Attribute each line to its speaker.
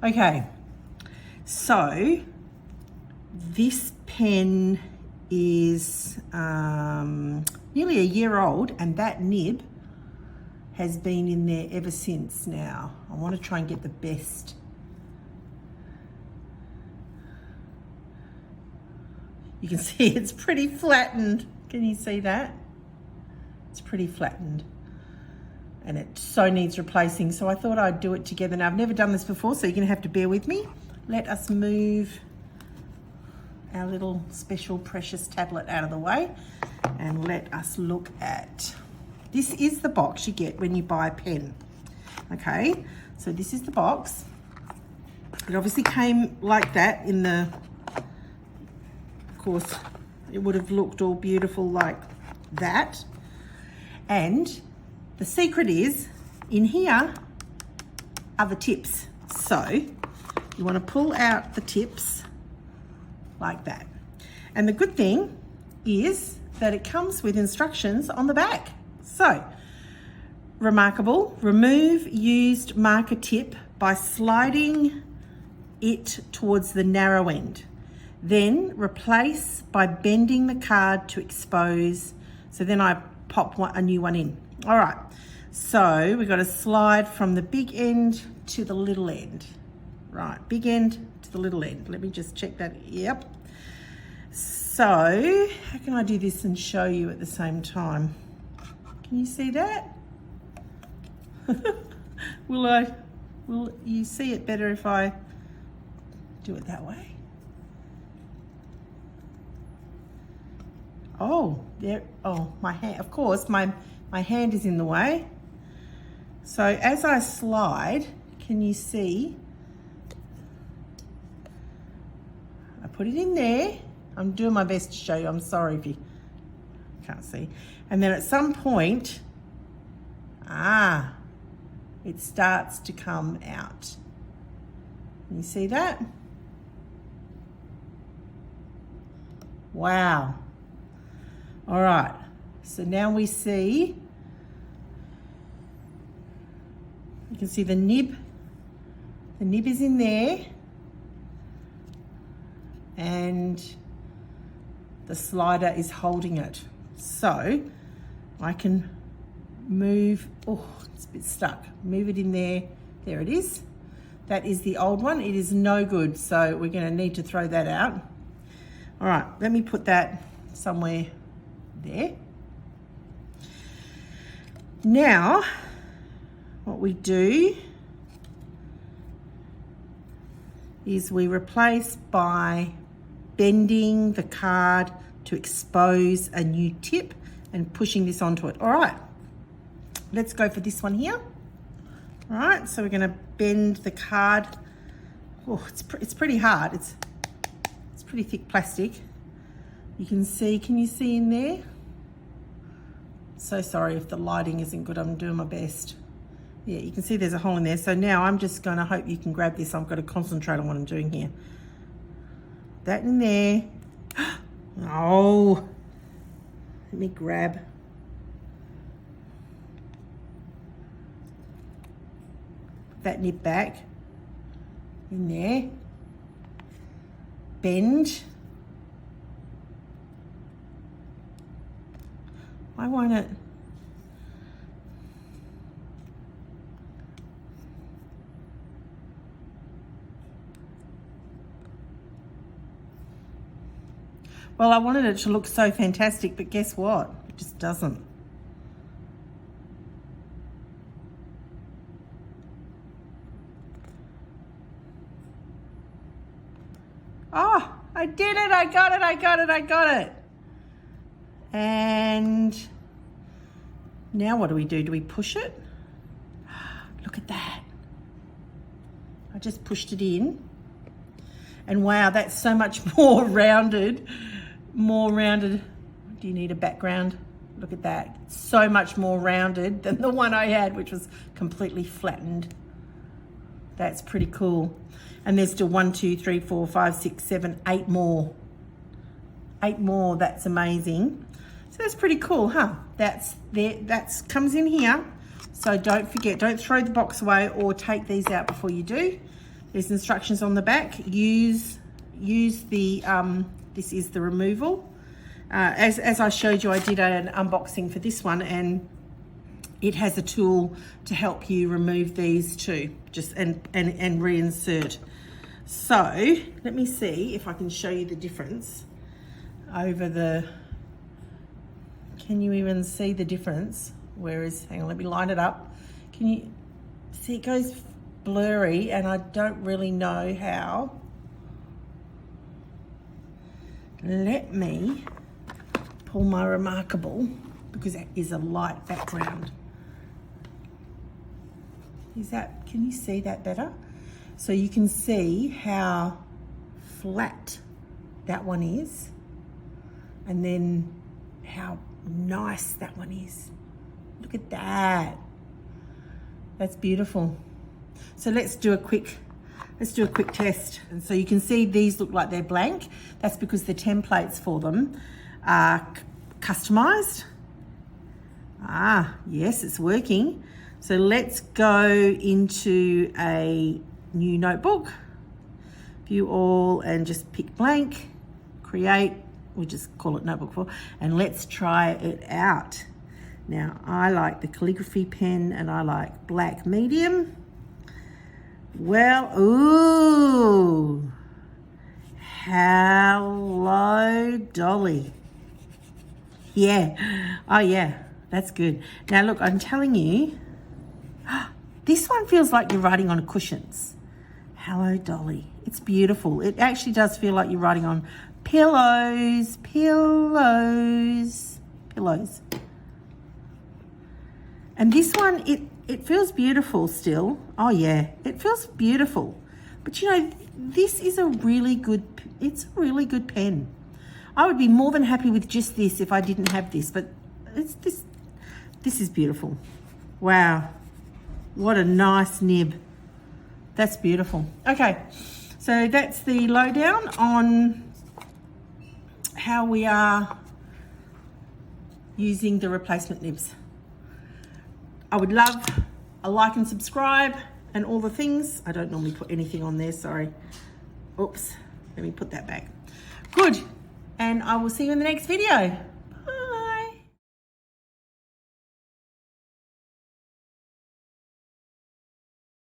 Speaker 1: Okay, so this pen is nearly a year old, and that nib has been in there ever since now. I want to try and get the best. You can see it's pretty flattened. Can you see that? It's pretty flattened. And it so needs replacing. So I thought I'd do it together. Now, I've never done this before, so you're gonna have to bear with me. Let us move our little special precious tablet out of the way and let us look at, this is the box you get when you buy a pen. Okay, so this is the box. It obviously came like that in the, of course, it would have looked all beautiful like that. And the secret is, in here are the tips. So you want to pull out the tips like that. And the good thing is that it comes with instructions on the back. So, reMarkable, remove used marker tip by sliding it towards the narrow end. Then replace by bending the card to expose. So then I pop a new one in. All right, so we've got to slide from the big end to the little end. Right, big end to the little end. Let me just check that. Yep. So how can I do this and show you at the same time? Can you see that? Will you see it better if I do it that way? Oh, there, oh, my hand, of course, my hand is in the way. So as I slide, can you see? I put it in there. I'm doing my best to show you. I'm sorry if you can't see. And then at some point, it starts to come out. Can you see that? Wow. All right, so now we see, you can see the nib is in there, and the slider is holding it. So I can move, oh, it's a bit stuck, move it in there, there it is. That is the old one, it is no good, so we're gonna need to throw that out. All right, let me put that somewhere there. Now, what we do is we replace by bending the card to expose a new tip and pushing this onto it. All right, let's go for this one here. All right, so we're gonna bend the card. Oh, it's pretty hard. It's pretty thick plastic. You can see, can you see in there? So sorry if the lighting isn't good, I'm doing my best. Yeah, you can see there's a hole in there. So now I'm just gonna hope you can grab this. I've got to concentrate on what I'm doing here. That in there. Oh, let me grab. That nib back in there. Bend. Why won't it? Well, I wanted it to look so fantastic, but guess what? It just doesn't. Oh, I did it, I got it, I got it, I got it. And now what do? Do we push it? Look at that. I just pushed it in. And wow, that's so much more rounded. More rounded. Do you need a background? Look at that. So much more rounded than the one I had, which was completely flattened. That's pretty cool. And there's still 1, 2, 3, 4, 5, 6, 7, 8 more. 8 more, that's amazing. So that's pretty cool, huh? That's there, that comes in here. So don't forget, don't throw the box away or take these out before you do. There's instructions on the back. Use the, this is the removal. As I showed you, I did an unboxing for this one, and it has a tool to help you remove these too, just and reinsert. So let me see if I can show you the difference over the, can you even see the difference? Whereas, hang on, let me line it up. Can you see it goes blurry, and I don't really know how. Let me pull my reMarkable, because that is a light background. Is that, can you see that better? So you can see how flat that one is, and then how nice that one is. Look at that. That's beautiful. So let's do a quick test. And so you can see these look like they're blank. That's because the templates for them are customized. Ah, yes, it's working. So let's go into a new notebook, view all, and just pick blank, create, we'll just call it notebook 4, and let's try it out. Now, I like the calligraphy pen, and I like black medium. Well, ooh, hello, Dolly. Yeah, oh yeah, that's good. Now look, I'm telling you, this one feels like you're writing on cushions. Hello, Dolly. It's beautiful. It actually does feel like you're writing on pillows, pillows, pillows. And this one, it feels beautiful still. Oh yeah, it feels beautiful. But you know, this is a really good, it's a really good pen. I would be more than happy with just this if I didn't have this, but it's this is beautiful. Wow, what a nice nib. That's beautiful. Okay, so that's the lowdown on how we are using the replacement nibs. I would love a like and subscribe and all the things. I don't normally put anything on there, sorry. Oops, let me put that back. Good, and I will see you in the next video.